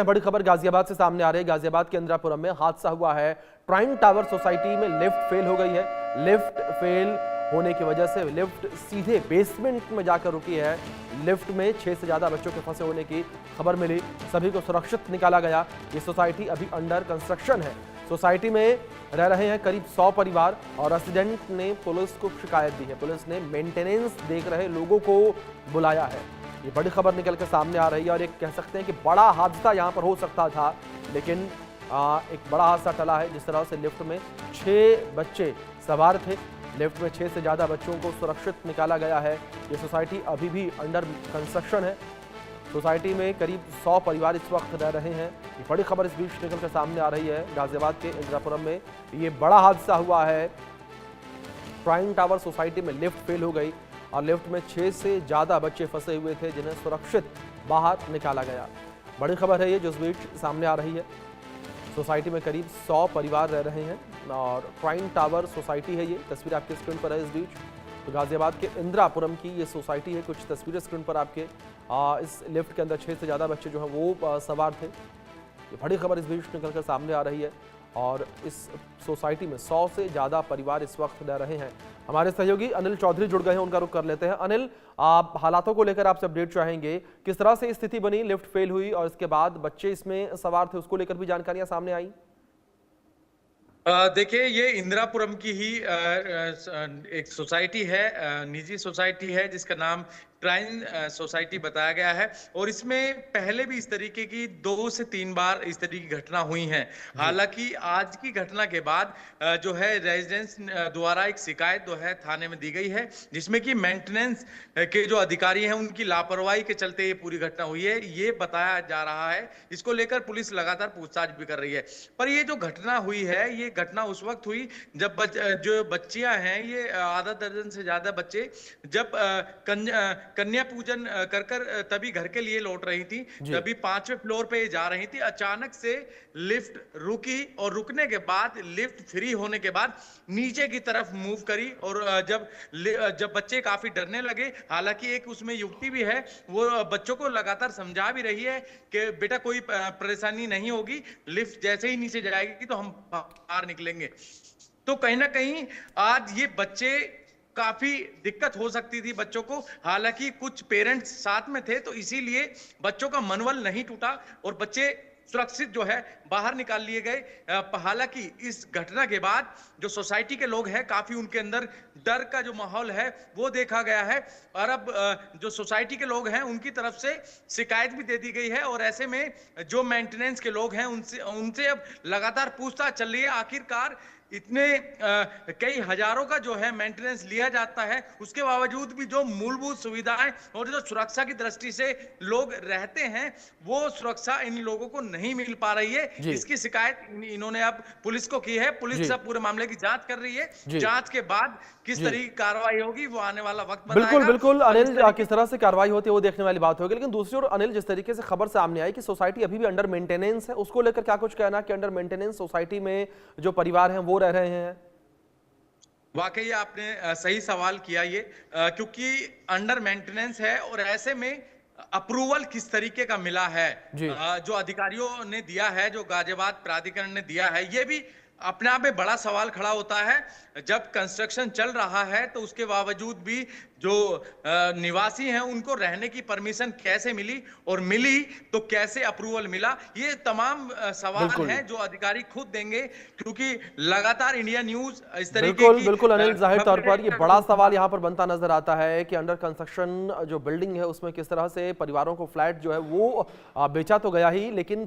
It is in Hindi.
बड़ी खबर गाजियाबाद से सामने आ रही है। गाजियाबाद के इंदिरापुरम में हादसा हुआ है। प्राइम टावर सोसाइटी में लिफ्ट फेल हो गई है। लिफ्ट फेल होने की वजह से लिफ्ट सीधे बेसमेंट में जाकर रुकी है। लिफ्ट में 6 से ज्यादा बच्चों के फंसे होने की खबर मिली। सभी को सुरक्षित निकाला गया। ये सोसाइटी अभी अंडर कंस्ट्रक्शन है। सोसाइटी में रह रहे हैं करीब 100 परिवार और रेसिडेंट ने पुलिस को शिकायत दी है। पुलिस ने मेंटेनेंस देख रहे लोगों को बुलाया है। ये बड़ी खबर निकल के सामने आ रही है और एक कह सकते हैं कि बड़ा हादसा यहां पर हो सकता था, लेकिन एक बड़ा हादसा टला है। जिस तरह से लिफ्ट में 6 बच्चे सवार थे, लिफ्ट में 6 से ज़्यादा बच्चों को सुरक्षित निकाला गया है। ये सोसाइटी अभी भी अंडर कंस्ट्रक्शन है। सोसाइटी में करीब 100 परिवार इस वक्त रह रहे हैं। ये बड़ी खबर इस बीच निकल कर सामने आ रही है। गाजियाबाद के इंदिरापुरम में ये बड़ा हादसा हुआ है। प्राइम टावर सोसाइटी में लिफ्ट फेल हो गई और लिफ्ट में 6 से ज़्यादा बच्चे फंसे हुए थे, जिन्हें सुरक्षित बाहर निकाला गया। बड़ी खबर है ये जो इस बीच सामने आ रही है। सोसाइटी में करीब 100 परिवार रह रहे हैं और प्राइम टावर सोसाइटी है। ये तस्वीर आपके स्क्रीन पर है इस बीच। तो गाजियाबाद के इंदिरापुरम की ये सोसाइटी है। कुछ तस्वीरें स्क्रीन पर आपके। इस लिफ्ट के अंदर 6 से ज़्यादा बच्चे जो हैं वो सवार थे। ये बड़ी खबर इस बीच निकल कर सामने आ रही है और इस सोसाइटी में 100 से ज़्यादा परिवार इस वक्त रह रहे हैं। हमारे सहयोगी अनिल चौधरी जुड़ गए हैं, उनका रुख कर लेते हैं। अनिल, आप हालातों को लेकर आपसे अपडेट चाहेंगे। किस तरह से स्थिति बनी, लिफ्ट फेल हुई और इसके बाद बच्चे इसमें सवार थे, उसको लेकर भी जानकारियां सामने आई? देखिए, ये इंदिरापुरम की ही एक सोसाइटी है, निजी सोसाइटी है जिसका नाम प्राइम सोसाइटी बताया गया है और इसमें पहले भी इस तरीके की 2 से 3 बार इस तरीके की घटना हुई हैं। हालांकि आज की घटना के बाद जो है रेजिडेंट्स द्वारा एक शिकायत जो है थाने में दी गई है, जिसमें कि मेंटेनेंस के जो अधिकारी हैं उनकी लापरवाही के चलते ये पूरी घटना हुई है, ये बताया जा रहा है। इसको लेकर पुलिस लगातार पूछताछ भी कर रही है। पर ये जो घटना हुई है, ये घटना उस वक्त हुई जब जो बच्चियां हैं, ये आधा दर्जन से ज्यादा बच्चे जब कन्या पूजन कर तभी घर के लिए लौट रही थी, तभी 5वें फ्लोर पे जा रही थी। अचानक से लिफ्ट रुकी और रुकने के बाद लिफ्ट फ्री होने के बाद नीचे की तरफ मूव करी और जब बच्चे काफी डरने लगे, हालांकि एक उसमें युवती भी है, वो बच्चों को लगातार समझा भी रही है कि बेटा कोई परेशानी नहीं होगी, लिफ्ट जैसे ही नीचे जाएगी तो हम बाहर निकलेंगे। तो कहीं ना कहीं आज ये बच्चे काफी दिक्कत हो सकती थी बच्चों को। हालांकि कुछ पेरेंट्स साथ में थे तो इसीलिए बच्चों का मनोबल नहीं टूटा और बच्चे सुरक्षित जो है बाहर निकाल लिए गए। हालांकि इस घटना के बाद जो सोसाइटी के लोग हैं, काफी उनके अंदर डर का जो माहौल है वो देखा गया है और अब जो सोसाइटी के लोग हैं उनकी तरफ से शिकायत भी दे दी गई है और ऐसे में जो मेंटेनेंस के लोग हैं उनसे अब लगातार पूछताछ चल रही है। आखिरकार इतने कई हजारों का जो है मेंटेनेंस लिया जाता है, उसके बावजूद भी जो मूलभूत सुविधाएं और जो सुरक्षा की दृष्टि से लोग रहते हैं, वो सुरक्षा इन लोगों को नहीं मिल पा रही है। इसकी शिकायत इन्होंने अब पुलिस को की है। पुलिस अब पूरे मामले की जांच कर रही है। जांच के बाद किस तरह की कार्रवाई होगी वो आने वाला वक्त बताएगा। बिल्कुल बिल्कुल अनिल, किस तरह से कार्रवाई होती है वो देखने वाली बात होगी। लेकिन दूसरी ओर अनिल, जिस तरीके से खबर सामने आई कि सोसाइटी अभी भी अंडर मेंटेनेंस है, उसको लेकर क्या कुछ कहना कि अंडर मेंटेनेंस सोसाइटी में जो परिवार हैं वो रह रहे हैं? वाकई आपने सही सवाल किया ये, क्योंकि अंडर मेंटेनेंस है और ऐसे में अप्रूवल किस तरीके का मिला है, जो अधिकारियों ने दिया है, जो गाजियाबाद प्राधिकरण ने दिया है, ये भी अपने आप में बड़ा सवाल खड़ा होता है। जब कंस्ट्रक्शन चल रहा है तो उसके बावजूद भी जो निवासी हैं उनको रहने की परमिशन कैसे मिली और मिली तो कैसे अप्रूवल मिला, ये तमाम सवाल हैं जो अधिकारी खुद देंगे, क्योंकि लगातार इंडिया न्यूज इस तरीके की बिल्कुल अनिल, जाहिर तौर पर ये बड़ा सवाल यहाँ पर बनता नजर आता है कि अंडर कंस्ट्रक्शन जो बिल्डिंग है उसमें किस तरह से परिवारों को फ्लैट जो है वो बेचा तो गया ही, लेकिन